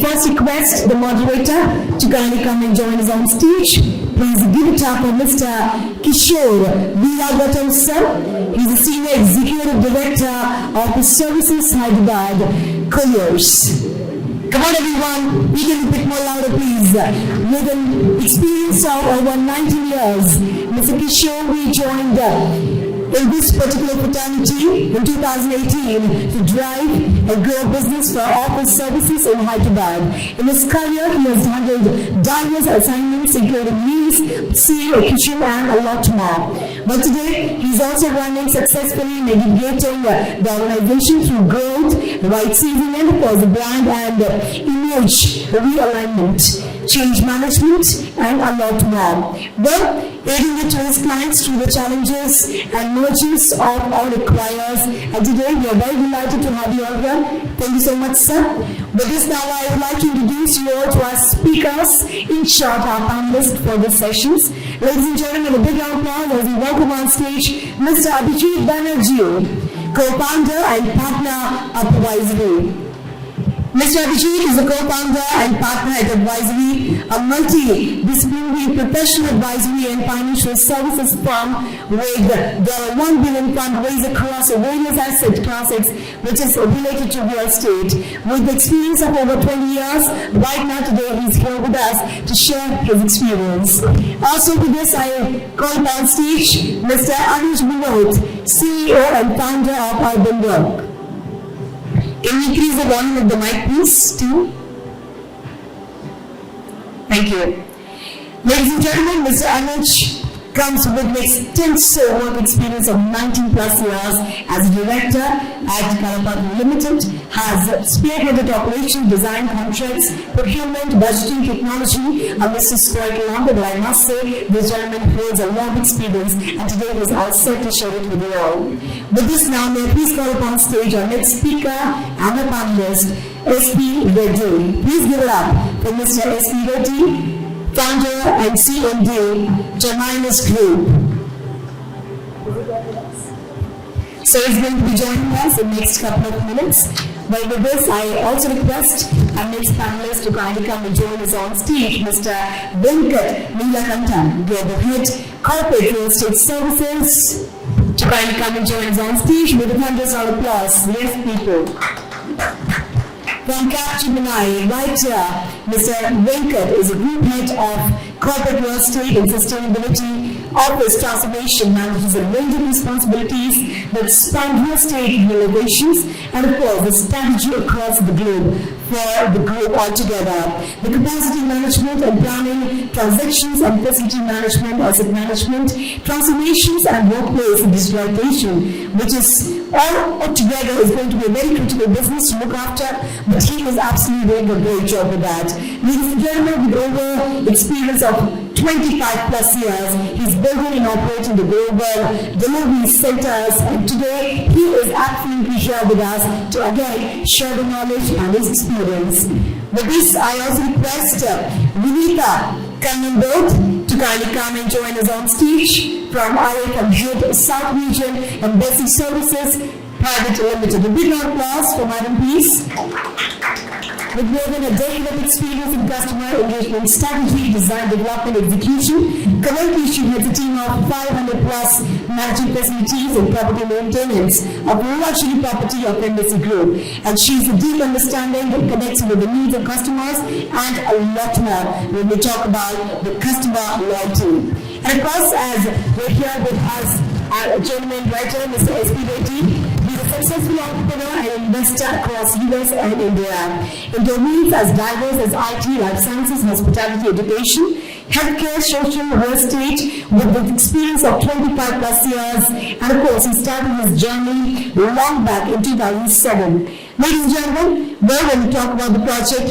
first request the moderator to kindly come and join us on stage. Please give it up for Mr. Kishore Veeraghattam sir. He's the Senior Executive Director of the Services Hyderabad, Colliers. Come on everyone, we can be a bit more louder please. With an experience of over 19 years, Mr. Kishore rejoined in this particular fraternity in 2018 to drive and grow business for office services in Hyderabad. In his career, he has handled diverse assignments including meals, CEO, kitchen and a lot more. But today, he is also running successfully, navigating the organization through growth, right sizing and of course the brand and image realignment, change management and a lot more. Well, aiding it to his clients through the challenges and mergers of all requires. And today we are very delighted to have you all here. Thank you so much, sir. With this now, I would like to introduce you all to our speakers, in short, our panelists for the sessions. Ladies and gentlemen, a big round of applause as we welcome on stage Mr. Abhijit Banerjee, co-founder and partner of Upwisery. Mr. Abhijit is a co-founder and partner at Upwisery, a multidisciplinary professional advisory and financial services firm with the 1 billion fundraiser across various asset classes, which is related to real estate. With the experience of over 20 years, right now today he's here with us to share his experience. Also with this, I call on stage Mr. Anuj Munot, CEO and founder of UrbanWrk. Can you increase the volume of the mic, please, too? Thank you. Ladies and gentlemen, Mr. Anuj comes with an extensive work experience of 19 plus years as a director at Kannambroth Limited, has spearheaded operations, design, contracts, procurement, budgeting, technology, a list is quite long, but I must say this gentleman holds a lot of experience and today he is all set to share it with you all. With this now, may I please call upon stage our next speaker and a panelist, SP Reddy. Please give it up for Mr. SP Reddy, founder and CMD, Terminus Group. So he's going to be joining us in the next couple of minutes. But with this, I also request our next panelist to kindly come and join us on stage, Mr. Venkat, the head corporate real estate services, to kindly come and join us on stage with a thunderous round of applause. Yes, people. From Capgemini, right here, Mr. Venkat is a group head of corporate real estate and sustainability, office transformation, manages a range of responsibilities that span real estate innovations and of course the strategy across the globe for the group altogether. The capacity management and planning, transactions and facility management, asset management, transformations and workplace and digitalization, which is all together is going to be a very critical business to look after, but he is absolutely doing a great job with that. Ladies and gentlemen, with over experience of 25 plus years, he's building and operating the global delivery centers, and today he is absolutely here with us to again share the knowledge and his experience. With this, I also request Vinitha, Kannambroth, to kindly come and join us on stage from Head South Region and Basic Services Private Limited. A big round of applause for Madam, please. With more than a decade of experience in customer engagement strategy, design, development, execution, currently she has a team of 500 plus managing facilities and property maintenance of luxury property of Embassy Group. And she's a deep understanding that connects with the needs of customers and a lot more when we talk about the customer loyalty. And of course, as we're here with us, our gentleman writer, Mr. SP Reddy, he's a successful entrepreneur and investor across US and India. In domains as diverse as IT, life sciences, hospitality, education, healthcare, social, real estate, with the experience of 25 plus years. And of course, he started his journey long back in 2007. Ladies and gentlemen, when we talk about the project,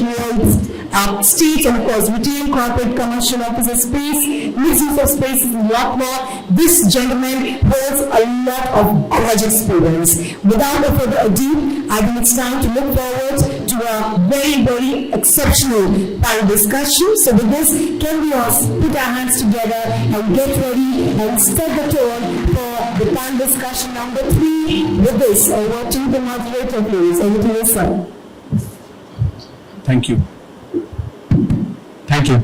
states and of course retail, corporate, commercial, office space, mixing of spaces and a lot more. This gentleman holds a lot of college experience. Without further ado, I think it's time to look forward to a very, very exceptional panel discussion. So with this, can we all put our hands together and get ready and set the tone for the panel discussion number 3. With this, over to the moderator, please. Over to you, sir. Thank you. Thank you.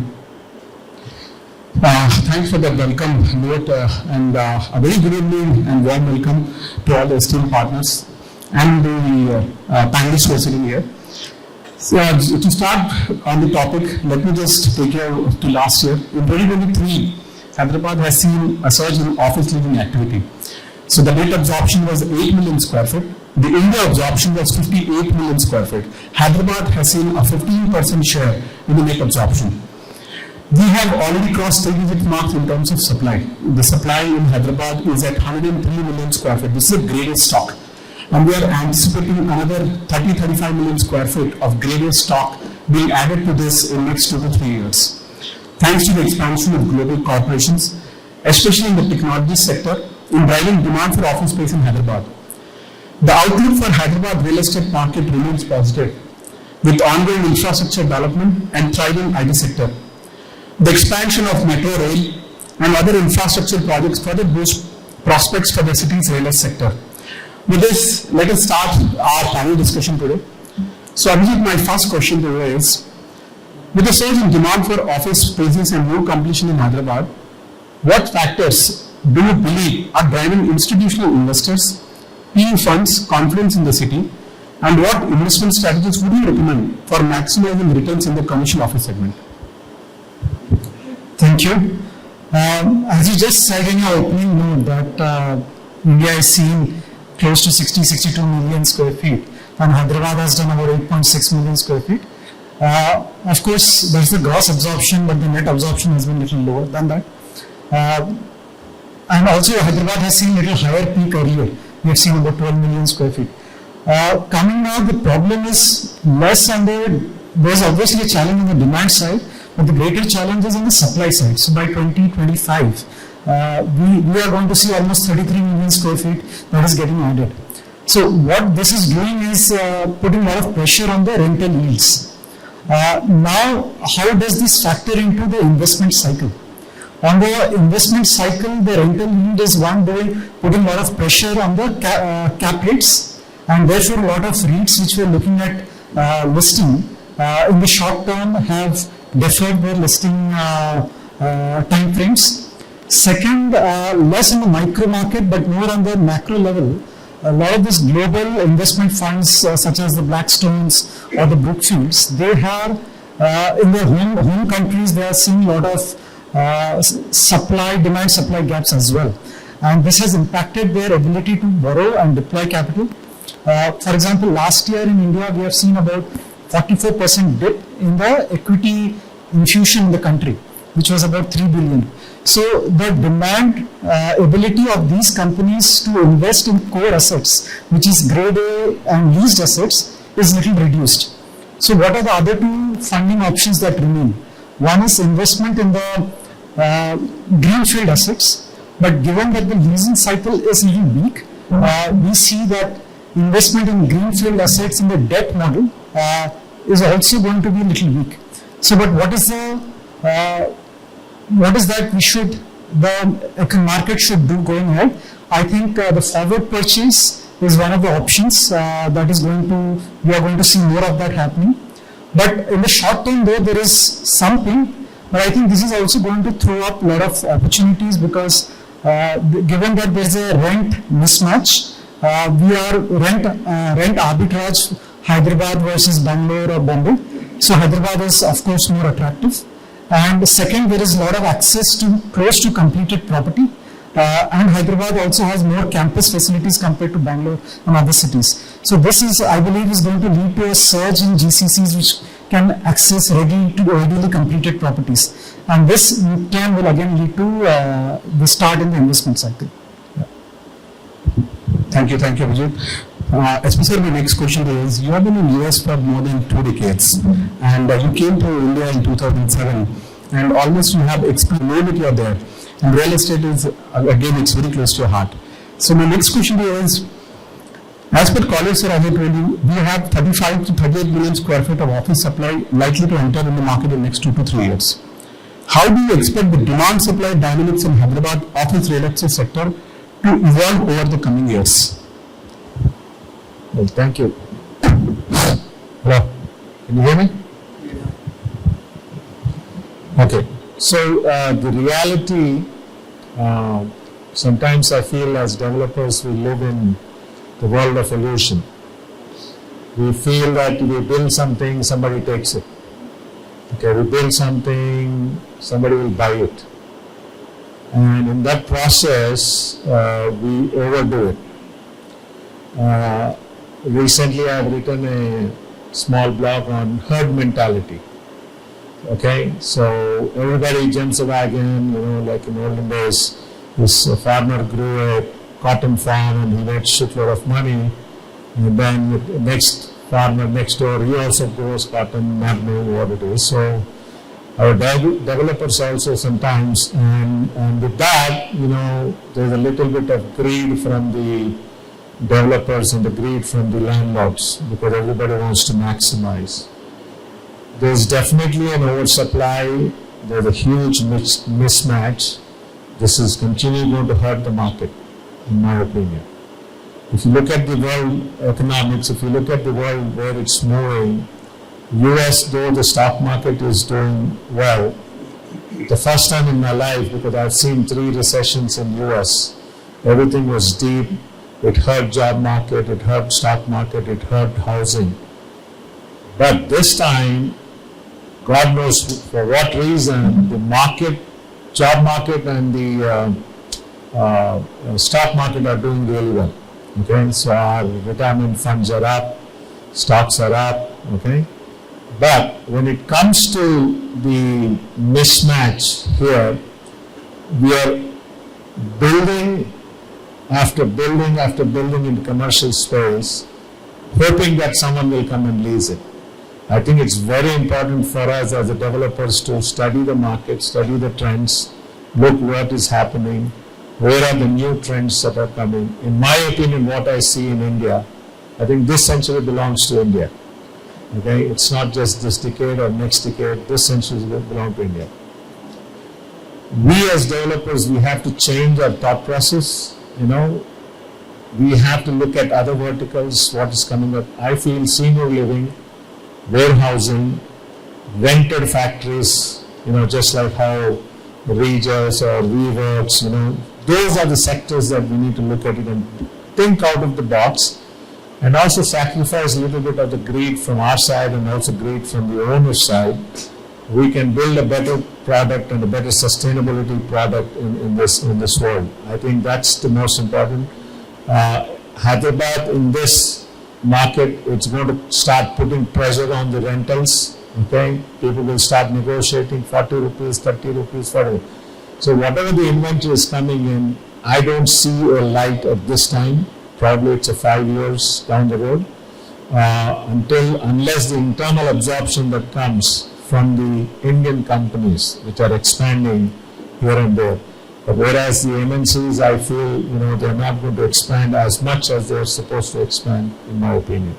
Thanks for the welcome note and a very good evening and warm welcome to all the esteemed partners and the panelists who are sitting here. So, to start on the topic, let me just take you to last year. In 2023, Hyderabad has seen a surge in office living activity. So the net absorption was 8 million square feet. The India absorption was 58 million square feet. Hyderabad has seen a 15% share in the net absorption. We have already crossed 3-digit marks in terms of supply. The supply in Hyderabad is at 103 million square feet. This is a grade A stock. And we are anticipating another 30-35 million square feet of grade A stock being added to this in next 2 to 3 years. Thanks to the expansion of global corporations, especially in the technology sector, in driving demand for office space in Hyderabad. The outlook for Hyderabad real estate market remains positive, with ongoing infrastructure development and thriving IT sector. The expansion of metro rail and other infrastructure projects further boost prospects for the city's real estate sector. With this, let us start our panel discussion today. So, Abhijit, my first question to you is, with the surge in demand for office spaces and new completion in Hyderabad, what factors do you believe are driving institutional investors, PE funds confidence in the city, and what investment strategies would you recommend for maximizing returns in the commercial office segment? Thank you. As you just said in your opening note that India is seeing close to 60-62 million square feet and Hyderabad has done about 8.6 million square feet. Of course, there's the gross absorption, but the net absorption has been a little lower than that. And also Hyderabad has seen a little higher peak earlier. We have seen about 12 million square feet. Coming now, the problem is less on there's obviously a challenge on the demand side, but the greater challenge is on the supply side. So by 2025, we are going to see almost 33 million square feet that is getting added. So what this is doing is putting a lot of pressure on the rental yields. Now, how does this factor into the investment cycle? On the investment cycle, the rental yield is one way putting a lot of pressure on the cap rates, and therefore a lot of REITs which we are looking at listing in the short term have deferred their listing time frames. Second, less in the micro market but more on the macro level. A lot of these global investment funds such as the Blackstones or the Brookfields, they have in their home countries, they are seeing a lot of demand supply gaps as well, and this has impacted their ability to borrow and deploy capital. For example, last year in India we have seen about 44% dip in the equity infusion in the country, which was about 3 billion. So the demand ability of these companies to invest in core assets, which is grade A and leased assets, is little reduced. So what are the other two funding options that remain? One is investment in the greenfield assets, but given that the leasing cycle is little weak, we see that investment in greenfield assets in the debt model is also going to be a little weak. So, but what is that the market should do going ahead? I think the forward purchase is one of the options we are going to see more of that happening. But in the short term, though, there is something, but I think this is also going to throw up a lot of opportunities because given that there is a rent mismatch, we are rent arbitrage Hyderabad versus Bangalore or Bombay. So Hyderabad is of course more attractive. And second, there is a lot of access to close to completed property, and Hyderabad also has more campus facilities compared to Bangalore and other cities. So this is, I believe, is going to lead to a surge in GCCs which can access readily completed properties, and this in turn will again lead to the start in the investment cycle. Yeah. Thank you, Abhijit. Especially my next question is, you have been in US for more than 2 decades, and you came to India in 2007, and almost you have experienced you are there, and real estate is, again, it's very close to your heart. So my next question to you is, as per Colliers, as I told you, we have 35 to 38 million square feet of office supply likely to enter in the market in the next 2 to 3 years. How do you expect the demand supply dynamics in Hyderabad office real estate sector to evolve over the coming years? Well, thank you. Hello, can you hear me? Okay. So the reality, sometimes I feel as developers we live in the world of illusion. We feel that we build something, somebody takes it. Okay, we build something, somebody will buy it. And in that process, we overdo it. Recently, I have written a small blog on herd mentality. Okay, so everybody jumps a wagon, like in olden days, this farmer grew a cotton farm and he made shitload of money. And then the next farmer next door, he also grows cotton, not knowing what it is. So our developers also sometimes, and with that, there's a little bit of greed from the developers and the greed from the landlords because everybody wants to maximize. There's definitely an oversupply. There's a huge mismatch. This is continuing going to hurt the market, in my opinion. If you look at the world economics, if you look at the world where it's moving, US, though the stock market is doing well, the first time in my life, because I've seen 3 recessions in US, everything was deep. It hurt job market, it hurt stock market, it hurt housing. But this time, God knows for what reason, the market, job market and the stock market are doing really well. Okay, so our retirement funds are up, stocks are up, okay. But when it comes to the mismatch here, we are building after building after building in the commercial space, hoping that someone will come and lease it. I think it's very important for us as a developers to study the market, study the trends, look what is happening, where are the new trends that are coming. In my opinion, what I see in India, I think this century belongs to India. Okay, it's not just this decade or next decade, this century belongs to India. We as developers, we have to change our thought process, we have to look at other verticals, what is coming up. I feel senior living, warehousing, rented factories, just like how Regis or WeWorks, those are the sectors that we need to look at it and think out of the box and also sacrifice a little bit of the greed from our side and also greed from the owner's side. We can build a better product and a better sustainability product in this world. I think that's the most important. Hyderabad in this market, it's going to start putting pressure on the rentals. Okay, people will start negotiating 40 rupees, 30 rupees, 40. So whatever the inventory is coming in, I don't see a light at this time. Probably it's a 5 years down the road, unless the internal absorption that comes from the Indian companies which are expanding here and there. But whereas the MNCs, I feel, they're not going to expand as much as they're supposed to expand, in my opinion.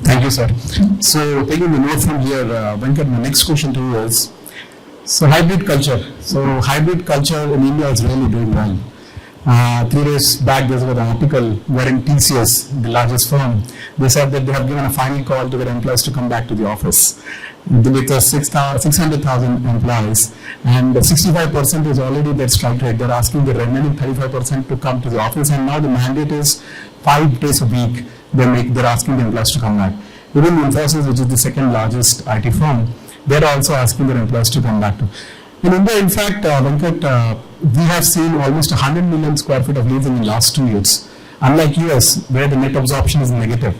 Thank you, sir. So, taking the note from here, Venkat, my next question to you is, so hybrid culture. So, hybrid culture in India is really doing well. 3 days back, there was an article wherein TCS, the largest firm, they said that they have given a final call to their employees to come back to the office. With 600,000 employees, and 65% is already their strike rate. They're asking the remaining 35% to come to the office, and now the mandate is 5 days a week. They're asking the employees to come back. Even Infosys, which is the second largest IT firm, they're also asking their employees to come back to. In India, in fact, Venkat, we have seen almost 100 million square feet of leasing in the last 2 years. Unlike US, where the net absorption is negative,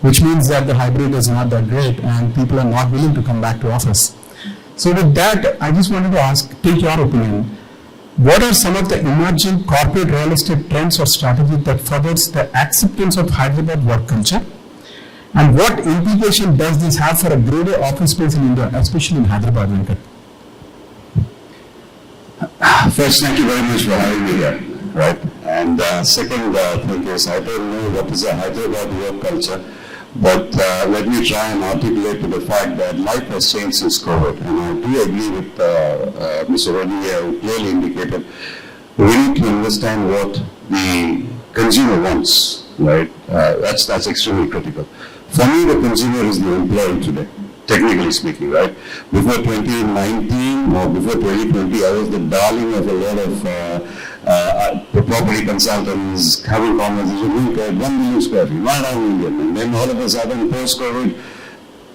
which means that the hybrid is not that great and people are not willing to come back to office. So with that, I just wanted to take your opinion. What are some of the emerging corporate real estate trends or strategies that furthers the acceptance of Hyderabad work culture? And what implication does this have for a grade A office space in India, especially in Hyderabad, Venkat? First, thank you very much for having me here. Right. And second thing is, I don't know what is a Hyderabad work culture, but let me try and articulate to the fact that life has changed since COVID. And I do agree with Mr. Reddy, who clearly indicated we need to understand what the consumer wants. Right. That's extremely critical. For me, the consumer is the employee today. technically speaking, right? Before 2019 or before 2020, I was the darling of a lot of property consultants having conversations. 1 million square feet, not 1 million. And then all of a sudden, post-COVID,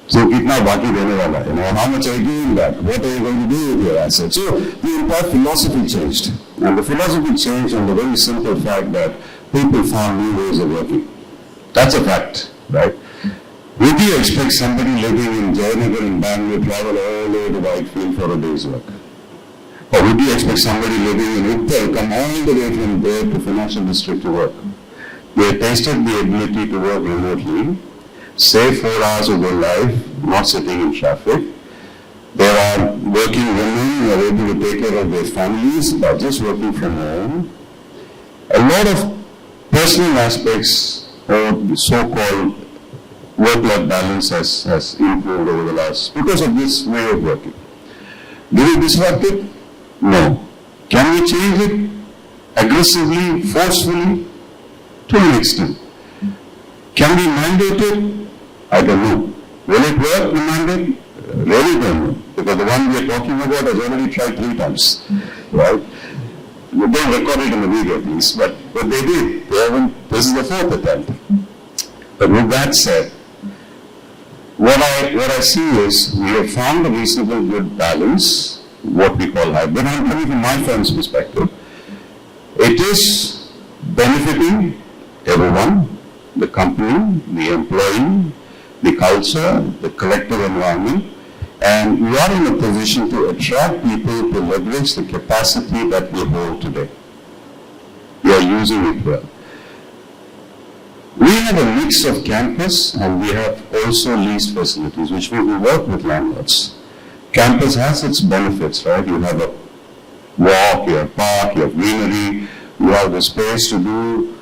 so kitna baki dene wala, how much are you doing that? What are you going to do with your assets? So the entire philosophy changed. And the philosophy changed on the very simple fact that people found new ways of working. That's a fact, right? Would you expect somebody living in Jayanagar in Bangalore travel all the way to Whitefield for a day's work? Or would you expect somebody living in Uttar come all the way from there to Financial District to work? They tasted the ability to work remotely, save 4 hours of their life, not sitting in traffic. There are working women who are able to take care of their families by just working from home. A lot of personal aspects of so-called work-life balance has improved over the last, because of this way of working. Do we disrupt it? No. Can we change it aggressively, forcefully? To an extent. Can we mandate it? I don't know. Will it work, the mandate? Really don't know. Because the one we are talking about has already tried 3 times. Right? We don't record it in the video, please. But they did. They haven't, this is the 4th attempt. But with that said, what I see is we have found a reasonable good balance, what we call hybrid. I'm coming from my firm's perspective. It is benefiting everyone, the company, the employee, the culture, the collective environment, and we are in a position to attract people to leverage the capacity that we hold today. We are using it well. We have a mix of campus and we have also leased facilities, which we will work with landlords. Campus has its benefits, right? You have a walk, you have park, you have greenery, you have the space to do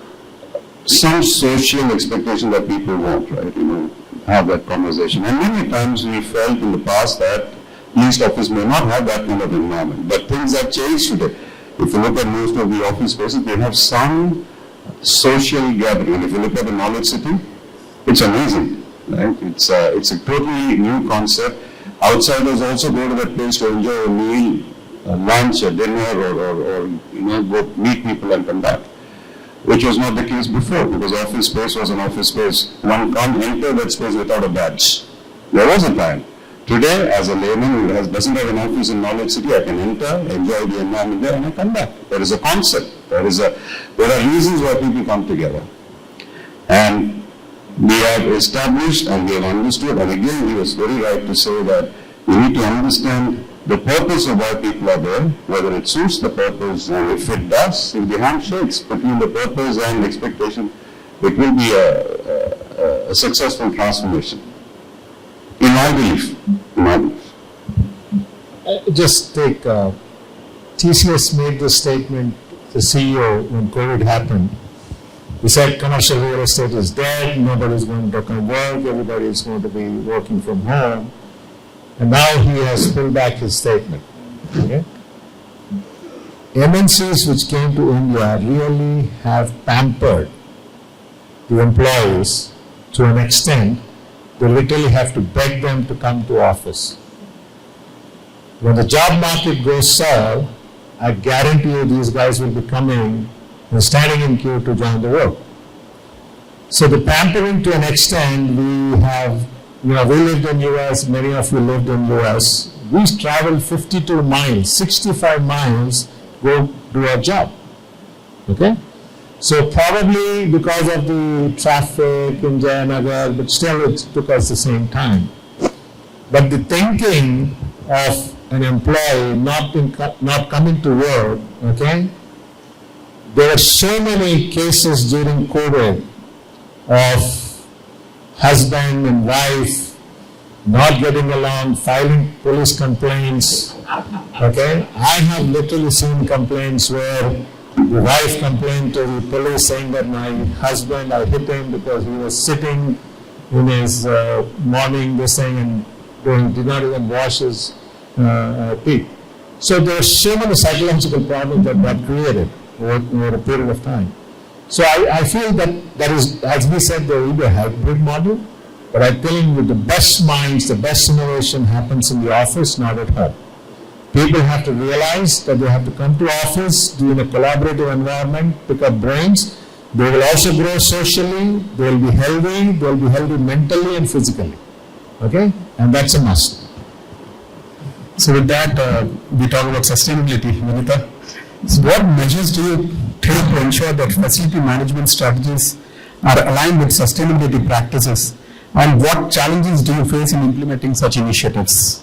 some social expectation that people want, right? Have that conversation. And many times we felt in the past that leased office may not have that kind of environment. But things have changed today. If you look at most of the office spaces, they have some social gathering. If you look at the Knowledge City, it's amazing, right? It's a totally new concept. Outsiders also go to that place to enjoy a meal, a lunch, a dinner, or go meet people and come back, which was not the case before, because office space was an office space. One can't enter that space without a badge. There was a time. Today, as a layman who doesn't have an office in Knowledge City, I can enter, enjoy the environment there, and I come back. There is a concept. There are reasons why people come together. And we have established and we have understood, and again, he was very right to say that we need to understand the purpose of why people are there, whether it suits the purpose, and if it does, if the hand shakes between the purpose and expectation, it will be a successful transformation. In my belief. Just take, TCS made this statement, the CEO, when COVID happened. He said commercial real estate is dead, nobody's going to come work, everybody is going to be working from home. And now he has pulled back his statement. Okay? MNCs which came to India really have pampered the employees to an extent they literally have to beg them to come to office. When the job market goes sour, I guarantee you these guys will be coming and standing in queue to join the work. So the pampering to an extent, we have, we lived in US, many of you lived in US. We traveled 52 miles, 65 miles, go do our job. Okay? So probably because of the traffic in Jayanagar, but still it took us the same time. But the thinking of an employee not coming to work, okay? There were so many cases during COVID of husband and wife not getting along, filing police complaints, okay? I have literally seen complaints where the wife complained to the police saying that my husband, I hit him because he was sitting in his morning this thing and did not even wash his teeth. So there are so many psychological problems that created over a period of time. So I feel that is, as we said, there will be a hybrid model, But I think with the best minds, the best innovation happens in the office, not at home. People have to realize that they have to come to office, do in a collaborative environment, pick up brains. They will also grow socially, they will be healthy mentally and physically. Okay? And that's a must. So with that, we talk about sustainability, Vinitha. So what measures do you take to ensure that facility management strategies are aligned with sustainability practices? And what challenges do you face in implementing such initiatives?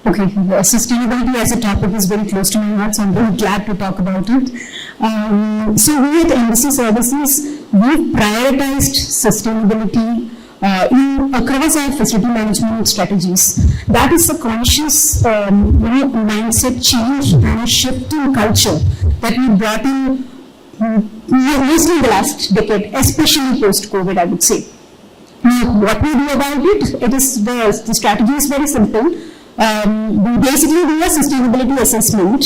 Okay, sustainability as a topic is very close to my heart, so I'm very glad to talk about it. So we at Embassy Services, we've prioritized sustainability across our facility management strategies. That is a conscious mindset change and a shift in culture that we brought in mostly in the last decade, especially post-COVID, I would say. What we do about it, the strategy is very simple. We basically do a sustainability assessment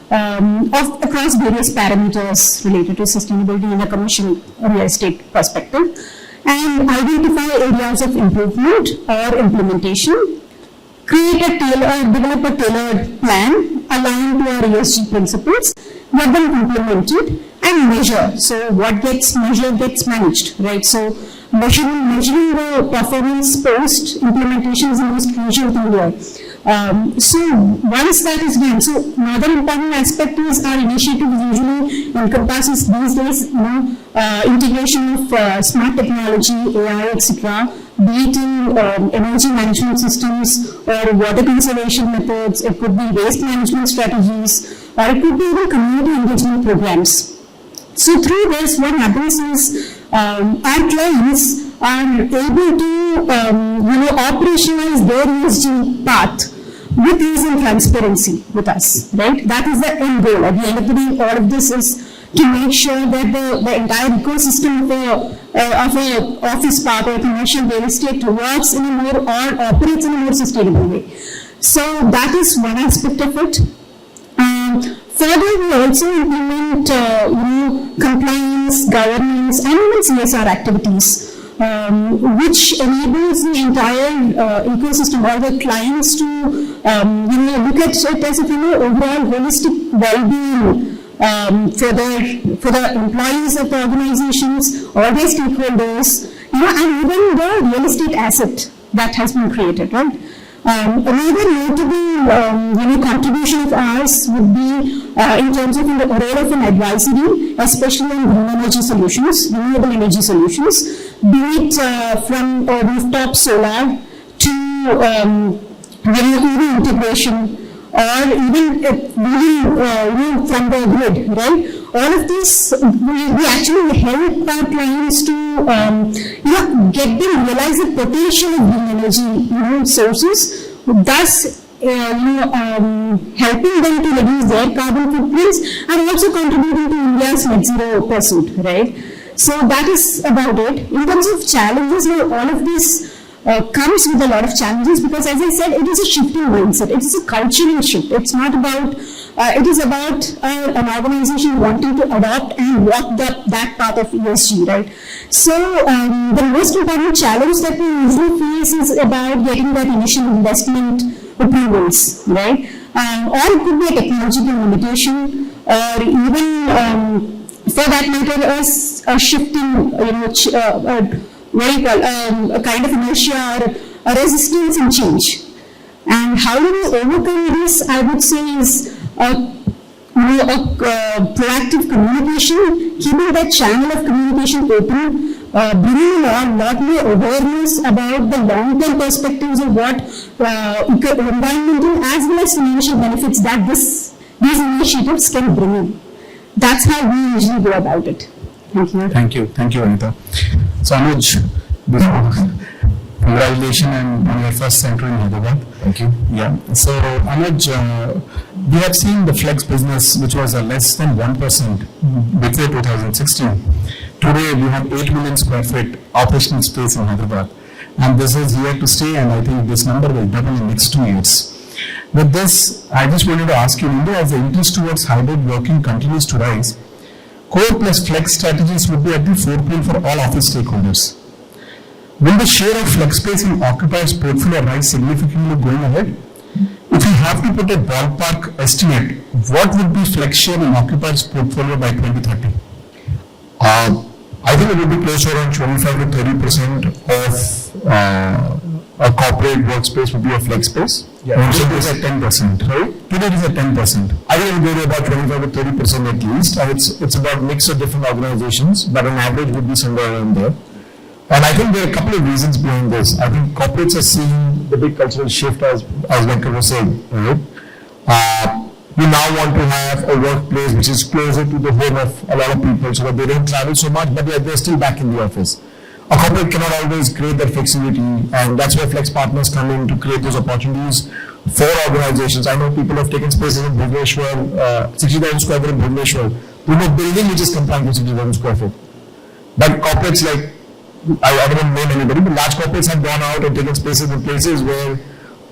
of across various parameters related to sustainability in a commercial real estate perspective, and identify areas of improvement or implementation, develop a tailored plan aligned to our ESG principles, get them implemented, and measure. So what gets measured gets managed, right? So measuring the performance post implementation is the most crucial thing here. So once that is done, so another important aspect is our initiative usually encompasses these days, integration of smart technology, AI, etc., be it in energy management systems or water conservation methods. It could be waste management strategies, or it could be even community engagement programs. So through this, what happens is our clients are able to operationalize their ESG path with ease and transparency with us, right? That is the end goal. At the end of the day, all of this is to make sure that the entire ecosystem of a office park or commercial real estate works in a more or operates in a more sustainable way. So that is one aspect of it. Further, we also implement compliance, governance, and even CSR activities, which enables the entire ecosystem or the clients to look at it as if overall holistic well-being for the employees of the organizations or their stakeholders, and even the real estate asset that has been created, right? Another notable contribution of ours would be in terms of the role of an advisory, especially in green energy solutions, renewable energy solutions, be it from rooftop solar to EV integration, or even from the grid, right? All of this, we actually help our clients to get them realize the potential of green energy sources, thus helping them to reduce their carbon footprints and also contributing to India's net zero pursuit, right? So that is about it. In terms of challenges, all of this comes with a lot of challenges because, as I said, it is a shifting mindset. It is a cultural shift. It's not about, it is about an organization wanting to adopt and walk that path of ESG, right? So the most important challenge that we usually face is about getting that initial investment approvals, right? Or it could be a technological limitation, or even, for that matter, a shifting, a kind of inertia or a resistance in change. And how do we overcome this? I would say is proactive communication, keeping that channel of communication open, bringing a lot more awareness about the long-term perspectives of what environmental as well as financial benefits that these initiatives can bring in. That's how we usually go about it. Thank you. Thank you, Vinitha. So Anuj, congratulations on your first center in Hyderabad. Thank you. Yeah. So Anuj, we have seen the flex business, which was less than 1% before 2016. Today we have 8 million square feet operational space in Hyderabad, and this is here to stay. And I think this number will double in the next 2 years. With this, I just wanted to ask you, India, as the interest towards hybrid working continues to rise, core plus flex strategies would be at the forefront for all office stakeholders. will the share of flex space in Occupier's portfolio rise significantly going ahead? If you have to put a ballpark estimate, what would be flex share in Occupier's portfolio by 2030? I think it will be close to around 25 to 30% of a corporate workspace would be a flex space. Yeah, today it is at 10%. Sorry? Today it is at 10%. I think it will go to about 25 to 30% at least. And it's about mix of different organizations, but on average would be somewhere around there. And I think there are a couple of reasons behind this. I think corporates are seeing the big cultural shift as Venkat was saying, right? We now want to have a workplace which is closer to the home of a lot of people so that they don't travel so much, but they're still back in the office. A corporate cannot always create that flexibility, and that's where flex partners come in to create those opportunities for organizations. I know people have taken spaces in Bhubaneswar, 60,000 square feet in Bhubaneswar. We have a building which is compliant with 60,000 square feet. But corporates like, I don't name anybody, but large corporates have gone out and taken spaces in places where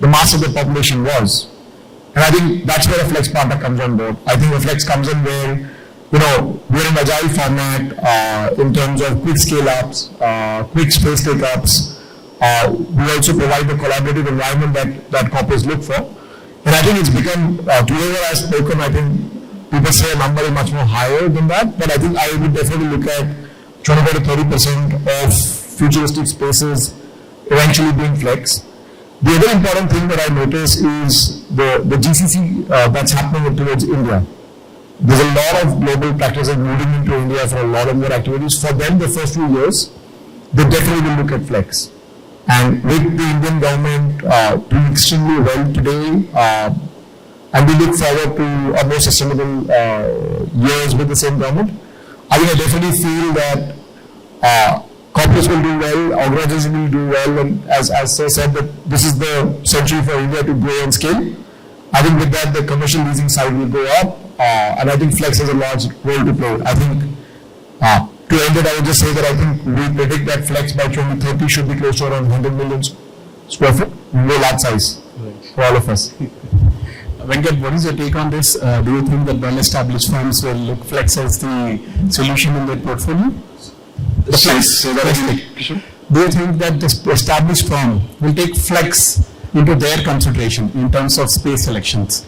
the mass of the population was. And I think that's where a flex partner comes on board. I think a flex comes in where, we're in agile format in terms of quick scale-ups, quick space take-ups. We also provide the collaborative environment that corporates look for. And I think it's become, whoever has spoken, I think people say a number is much more higher than that, but I think I would definitely look at 25 to 30% of futuristic spaces eventually being flex. The other important thing that I notice is the GCC that's happening towards India. There's a lot of global practices moving into India for a lot of their activities. For them, the first few years, they definitely will look at flex. And with the Indian government doing extremely well today, and we look forward to a more sustainable years with the same government, I think I definitely feel that corporates will do well, organizations will do well, and as Sir said, that this is the century for India to grow and scale. I think with that, the commercial leasing side will go up, and I think flex has a large role to play. I think, to end it, I would just say that I think we predict that flex by 2030 should be close to around 100 million square feet, very large size for all of us. Venkat, what is your take on this? Do you think that well-established firms will look flex as the solution in their portfolio? The flex. Do you think that this established firm will take flex into their consideration in terms of space selections?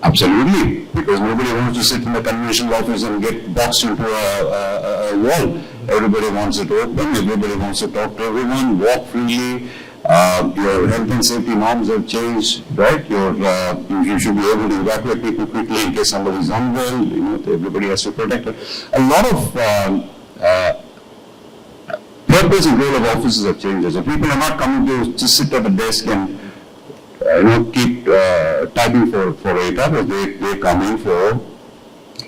Absolutely, because nobody wants to sit in the conventional office and get boxed into a wall. Everybody wants it open, everybody wants to talk to everyone, walk freely. Your health and safety norms have changed, right? You should be able to evacuate people quickly in case somebody is unwell. Everybody has to protect it. A lot of purpose and role of offices have changed. So people are not coming to just sit at a desk and keep typing for 8 hours. They come in for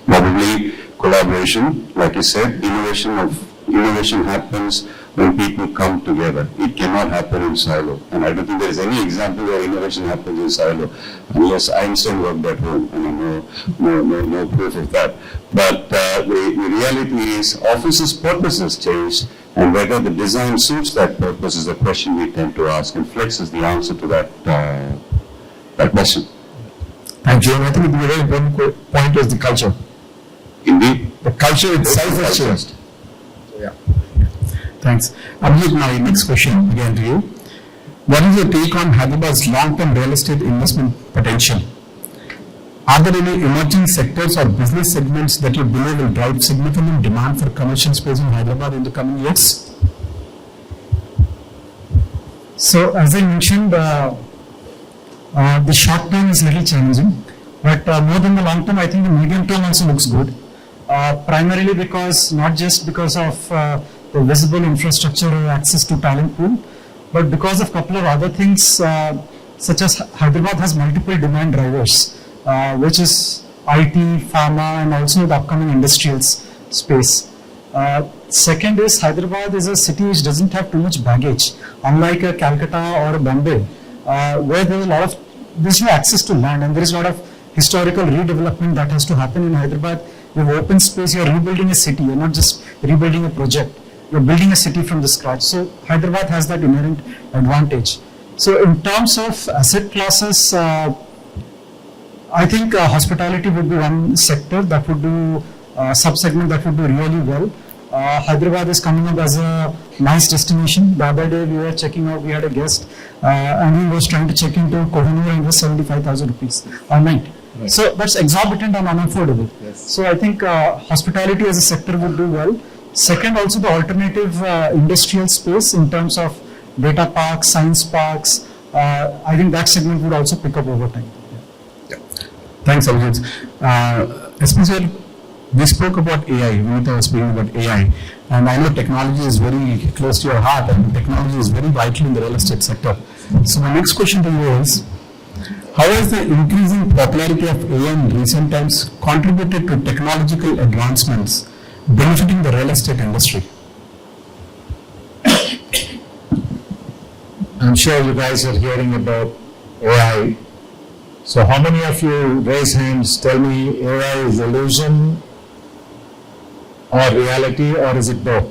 probably collaboration. Like you said, innovation happens when people come together. It cannot happen in silo. And I don't think there is any example where innovation happens in silo, unless Einstein worked at home. I mean, no proof of that. But the reality is, offices' purpose has changed, and whether the design suits that purpose is a question we tend to ask, and flex is the answer to that question. Thank you. And I think the very important point is the culture. Indeed. The culture itself has changed. Thanks. Abhijit, my next question again to you. What is your take on Hyderabad's long-term real estate investment potential? Are there any emerging sectors or business segments that you believe will drive significant demand for commercial space in Hyderabad in the coming years? So, as I mentioned, the short term is little challenging, but more than the long term, I think the medium term also looks good. Primarily not just because of the visible infrastructure or access to talent pool, but because of a couple of other things, such as Hyderabad has multiple demand drivers, which is IT, pharma, and also the upcoming industrial space. Second is, Hyderabad is a city which doesn't have too much baggage, unlike a Calcutta or a Bombay, where there's no access to land, and there is a lot of historical redevelopment that has to happen in Hyderabad. You have open space, you are rebuilding a city, you're not just rebuilding a project. You're building a city from the scratch. So Hyderabad has that inherent advantage. So in terms of asset classes, I think hospitality would be one sector that would do, sub-segment that would do really well. Hyderabad is coming up as a nice destination. The other day we were checking out, we had a guest and he was trying to check into Kohinoor and it was 75,000 rupees a night. Right. So that's exorbitant and unaffordable. Yes. So I think hospitality as a sector would do well. Second, also the alternative industrial space in terms of data parks, science parks, I think that segment would also pick up over time. Thanks, Abhijit. Especially, we spoke about AI. Vinitha was speaking about AI, and I know technology is very close to your heart, and technology is very vital in the real estate sector. So my next question to you is, how has the increasing popularity of AI in recent times contributed to technological advancements benefiting the real estate industry? I'm sure you guys are hearing about AI. So how many of you, raise hands, tell me AI is illusion or reality, or is it both?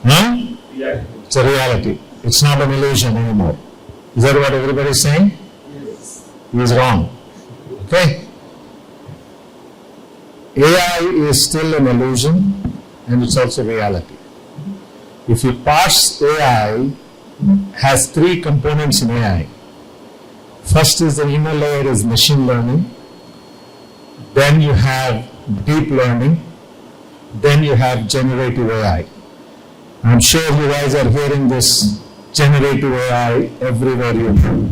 Huh? Yeah. It's a reality. It's not an illusion anymore. Is that what everybody is saying? Yes. He is wrong. Okay? AI is still an illusion and it's also reality. If you parse AI, has three components in AI. First is the inner layer is machine learning. Then you have deep learning. Then you have generative AI. I'm sure you guys are hearing this generative AI everywhere you go.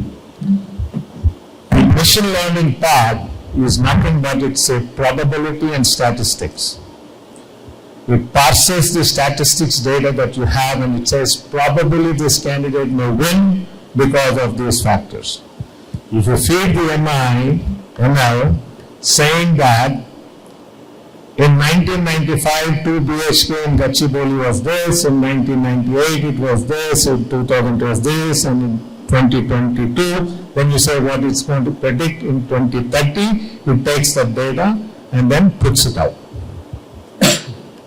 The machine learning part is nothing but it's a probability and statistics. It parses the statistics data that you have and it says probably this candidate may win because of these factors. If you feed the ML saying that in 1995 2 BHK in Gachibowli was this, in 1998 it was this, in 2000 it was this, and in 2022, then you say what it's going to predict in 2030, it takes that data and then puts it out.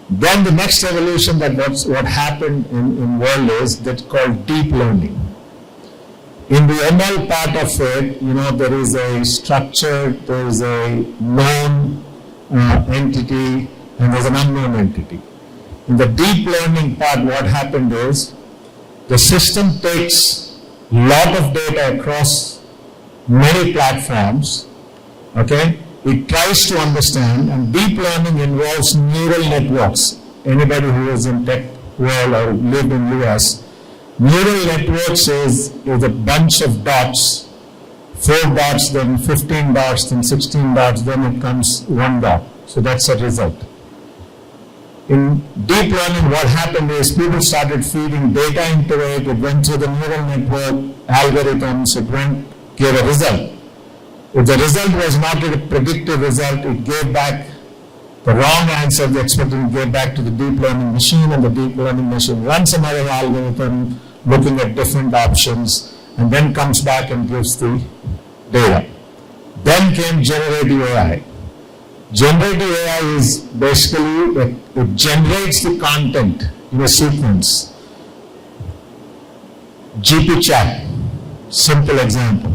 Then the next evolution that what happened in world is that's called deep learning. In the ML part of it, there is a structure, there is a known entity, and there's an unknown entity. In the deep learning part, what happened is the system takes lot of data across many platforms, okay? It tries to understand, and deep learning involves neural networks. Anybody who is in tech world or lived in US, neural networks is a bunch of dots, 4 dots, then 15 dots, then 16 dots, then it comes 1 dot. So that's a result. In deep learning, what happened is people started feeding data into it, it went through the neural network, algorithms, it gave a result. If the result was not a predictive result, it gave back the wrong answer, the expected gave back to the deep learning machine, and the deep learning machine runs another algorithm looking at different options, and then comes back and gives the data. Then came generative AI. Generative AI is basically, it generates the content in a sequence. GP chat, simple example.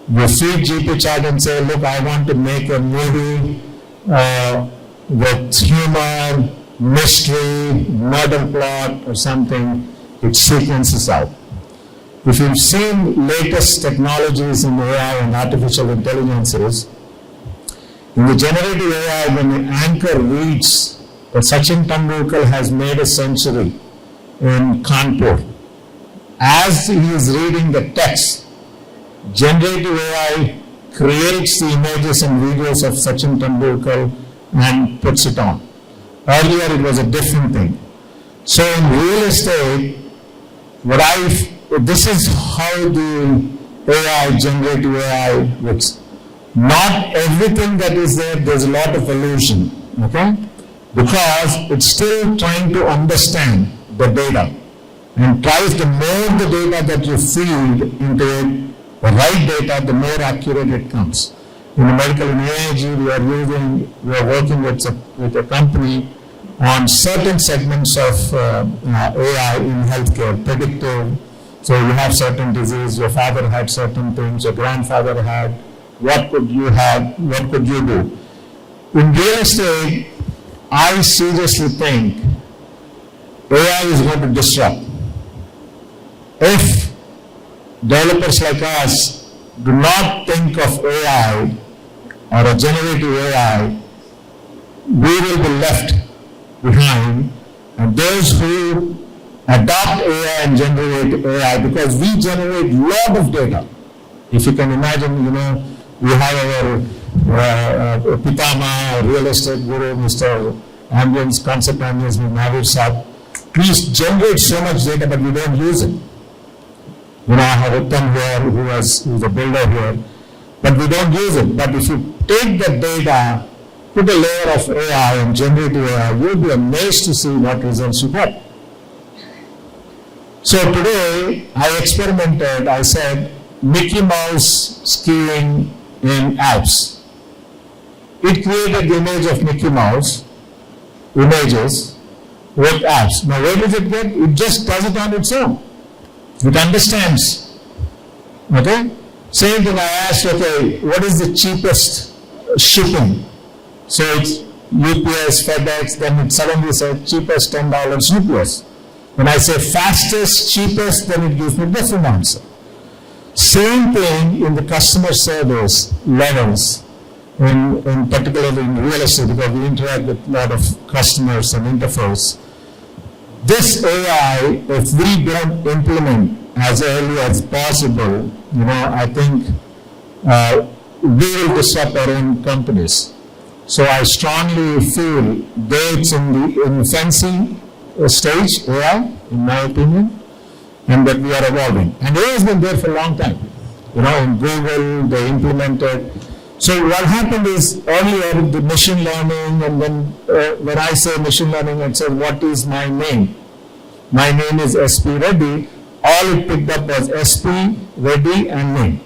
You feed GP chat and say, look, I want to make a movie with humor, mystery, murder plot or something, it sequences out. If you've seen latest technologies in AI and artificial intelligences, in the generative AI, when the anchor reads that Sachin Tendulkar has made a century in Kanpur, as he is reading the text, generative AI creates the images and videos of Sachin Tendulkar and puts it on. Earlier it was a different thing. So in real estate, this is how the AI, generative AI works. Not everything that is there, there's a lot of illusion, okay? Because it's still trying to understand the data and tries the more the data that you feed into it, the right data, the more accurate it comes. In medical and AIG, we are working with a company on certain segments of AI in healthcare, predictive. So you have certain disease, your father had certain things, your grandfather had. What could you have? What could you do? In real estate, I seriously think AI is going to disrupt. If developers like us do not think of AI or a generative AI, we will be left behind. And those who adopt AI and generate AI, because we generate lot of data. If you can imagine, we have our Pitama, real estate guru, Mr. Ambience, concept ambience with Navid Saab. Please generate so much data, but we don't use it. I have Uttam here, who's a builder here, but we don't use it. But if you take the data, put a layer of AI and generate AI, you'll be amazed to see what results you get. So today, I experimented, I said, Mickey Mouse skiing in Alps. It created the image of Mickey Mouse, images with Alps. Now where does it get? It just does it on its own. It understands. Okay? Same thing I asked, okay, what is the cheapest shipping? So it's UPS, FedEx, then it suddenly said cheapest $10 UPS. When I say fastest, cheapest, then it gives me a different answer. Same thing in the customer service levels, in particularly in real estate, because we interact with a lot of customers and interface. This AI, if we don't implement as early as possible, I think we will disrupt our own companies. So I strongly feel though it's in the infancy stage, AI, in my opinion, and that we are evolving. And AI has been there for a long time. In Google, they implemented. So what happened is earlier the machine learning, and when I say machine learning, it says, what is my name? My name is SP Reddy. All it picked up was SP, Reddy, and name.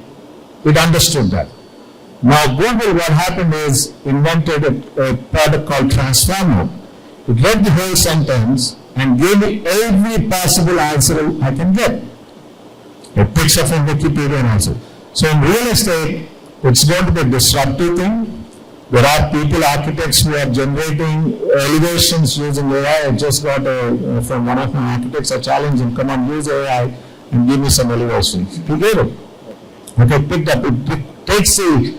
It understood that. Now Google, what happened is, invented a product called Transformer. It read the whole sentence and gave me every possible answer I can get. It picks up from Wikipedia and answer. So in real estate, it's going to be a disruptive thing. There are people, architects who are generating elevations using AI. I just got from one of my architects a challenge him, come on, use AI and give me some elevations. He gave it. Okay, picked up. It takes the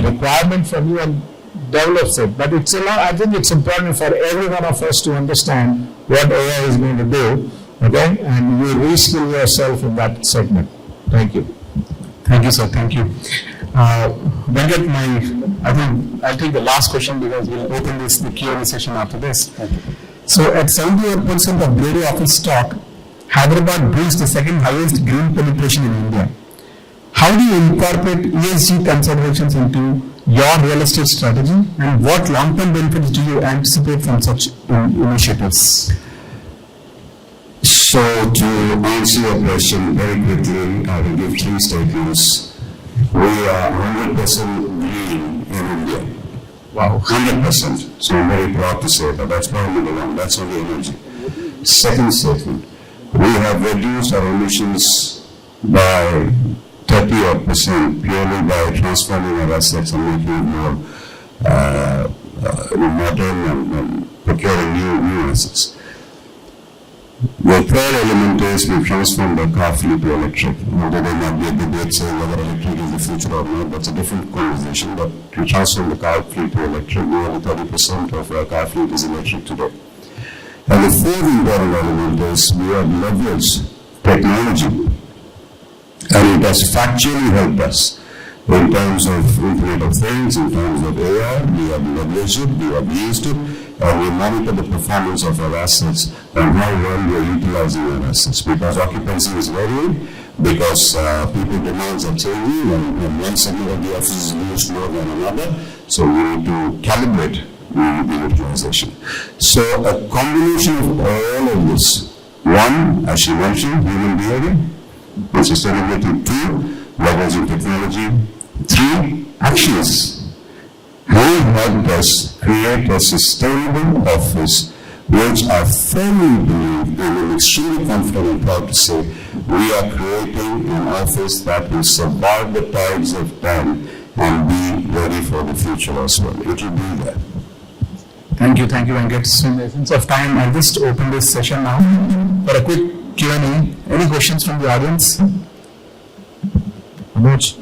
requirement from you and develops it. But it's a lot. I think it's important for every one of us to understand what AI is going to do. Okay, and you reskill yourself in that segment. Thank you. Thank you, sir. Thank you. Venkat, I think I'll take the last question because we'll open the Q&A session after this. So at 78% of Grade A office stock, Hyderabad brings the second highest green penetration in India. How do you incorporate ESG considerations into your real estate strategy, and what long-term benefits do you anticipate from such initiatives? So to answer your question very quickly, I will give three statements. We are 100% green in India. Wow, 100%. So I'm very proud to say that. That's point number one. That's on the energy. Second statement, we have reduced our emissions by 30% purely by transforming our assets and making it more modern and procuring new assets. The third element is we transformed our car fleet to electric. Although there might be a debate saying whether electric is the future or not, that's a different conversation. But we transformed the car fleet to electric. Nearly 30% of our car fleet is electric today. And the fourth important element is we have leveraged technology. And it has factually helped us in terms of Internet of Things, in terms of AI. We have leveraged it, we have used it, and we monitor the performance of our assets and how well we are utilizing our assets. Because occupancy is varying, because people demands are changing, and one segment of the office is used more than another. So we need to calibrate the utilization. So a combination of all of this. One, as she mentioned, human behavior. Sustainability. Two, leveraging technology. Three, actions. Have helped us create a sustainable office, which I firmly believe, and I'm extremely confident and proud to say, we are creating an office that will survive the tides of time and be ready for the future as well. It will be there. Thank you, Venkat. So in the essence of time, I'll just open this session now for a quick Q&A. Any questions from the audience? Anuj?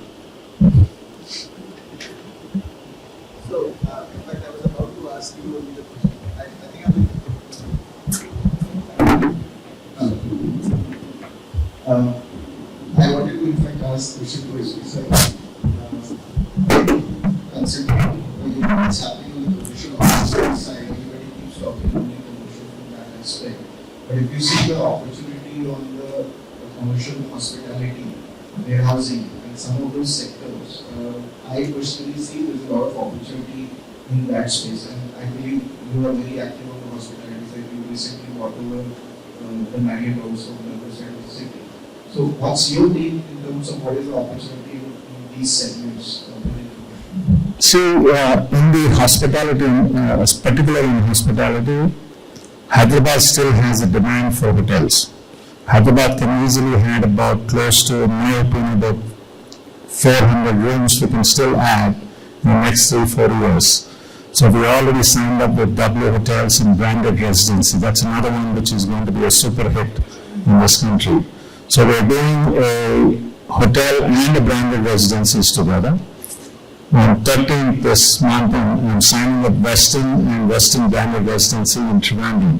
So, in fact, I was about to ask you only the question. I think I wanted to, in fact, ask question to Kishore. Considering what's happening on the commercial office side, everybody keeps talking only commercial from that aspect. But if you see the opportunity on the commercial hospitality, warehousing, and some of those sectors, I personally see there's a lot of opportunity in that space. And I believe you are very active on the hospitality side. You recently bought over the Marriott also on the other side of the city. So what's your take in terms of what is the opportunity in these segments? See, in the hospitality, particularly in hospitality, Hyderabad still has a demand for hotels. Hyderabad can easily had about close to, in my opinion, about 400 rooms we can still add in the next 3-4 years. So we already signed up with W Hotels and branded residency. That's another one which is going to be a super hit in this country. So we're doing a hotel and a branded residencies together. On 13th this month, I'm signing up Westin and Westin branded residency in Trivandrum.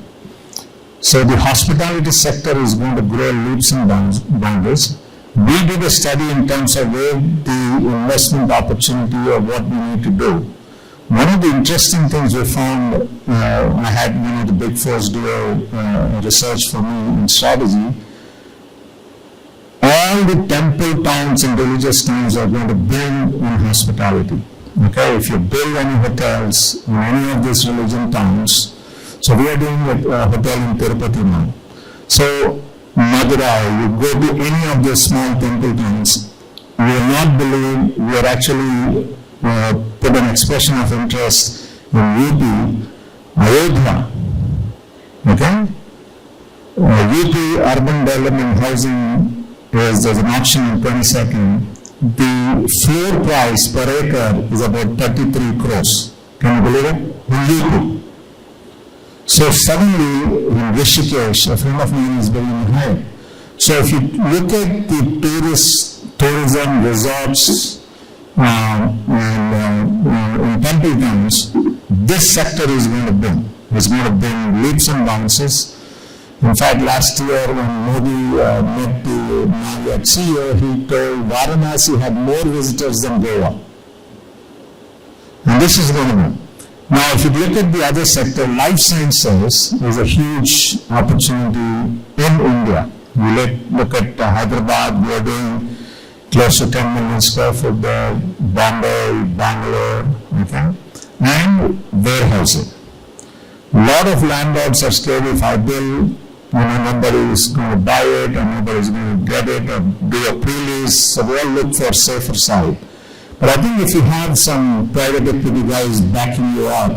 So the hospitality sector is going to grow leaps and bounds. We did a study in terms of where the investment opportunity or what we need to do. One of the interesting things we found, I had one of the big fours do a research for me in strategy. All the temple towns and religious towns are going to boom in hospitality. Okay, if you build any hotels in any of these religion towns, so we are doing a hotel in Tirupati now. So Madurai, you go to any of these small temple towns, you will not believe we are actually put an expression of interest in UP, Ayodhya. Okay, UP Urban Development Housing there's an auction on 22nd. The floor price per acre is about 33 crores. Can you believe it? In UP. So suddenly in Rishikesh, a friend of mine is building a home. So if you look at the tourism resorts in temple towns, this sector is going to boom. It's going to boom leaps and bounces. In fact, last year when Modi met the Marriott CEO, he told Varanasi had more visitors than Goa. And this is going to be. Now, if you look at the other sector, life sciences is a huge opportunity in India. You look at Hyderabad, we are doing close to 10 million square foot there, Bombay, Bangalore, okay, and warehousing. A lot of landlords are scared if I build, nobody is going to buy it or nobody is going to get it or do a pre-lease, so we all look for safer side. But I think if you have some private equity guys backing you up,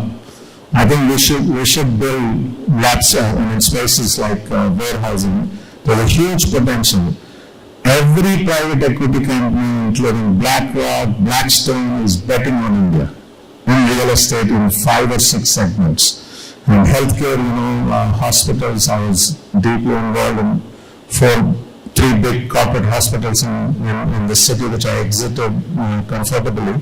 I think we should build lots in spaces like warehousing. There's a huge potential. Every private equity company, including BlackRock, Blackstone, is betting on India in real estate in 5 or 6 segments. In healthcare, hospitals, I was deeply involved in 3 big corporate hospitals in the city, which I exited comfortably.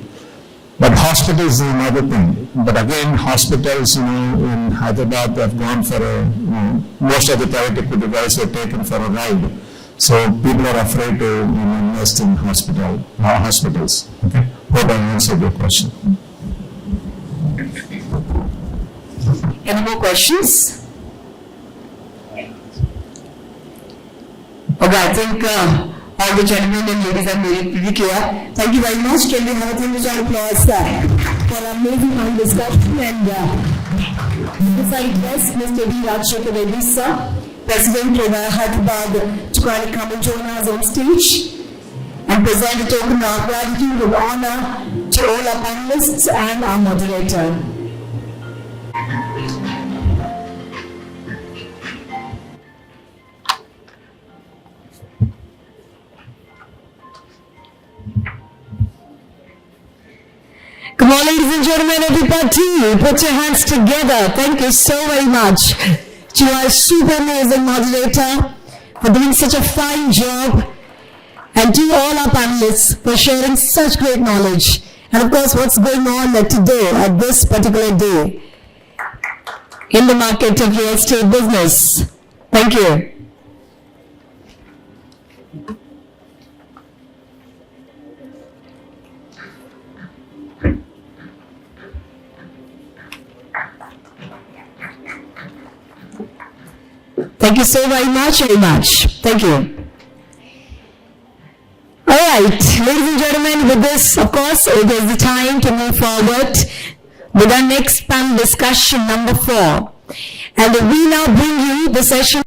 But hospitals is another thing. But again, hospitals, in Hyderabad, they've gone for most of the private equity guys were taken for a ride. So people are afraid to invest in hospitals. Okay? Hope I answered your question. Any more questions? Okay, I think all the gentlemen and ladies have made it pretty clear. Thank you very much. Can we have a thank you round of applause for our amazing fun discussion? And beside guest, Mr. Veeraghattam Reddy, sir, President of Hyderabad, to kindly come and join us on stage and present a token of gratitude and honor to all our panelists and our moderator. Good on, ladies and gentlemen, everybody, put your hands together. Thank you so very much. You are super amazing, Moderator, for doing such a fine job. And to all our panelists for sharing such great knowledge. And of course, what's going on today, at this particular day, in the market of real estate business. Thank you. Thank you so very much, Thank you. All right, ladies and gentlemen, with this, of course, it is the time to move forward with our next panel discussion, number 4. And we now bring you the session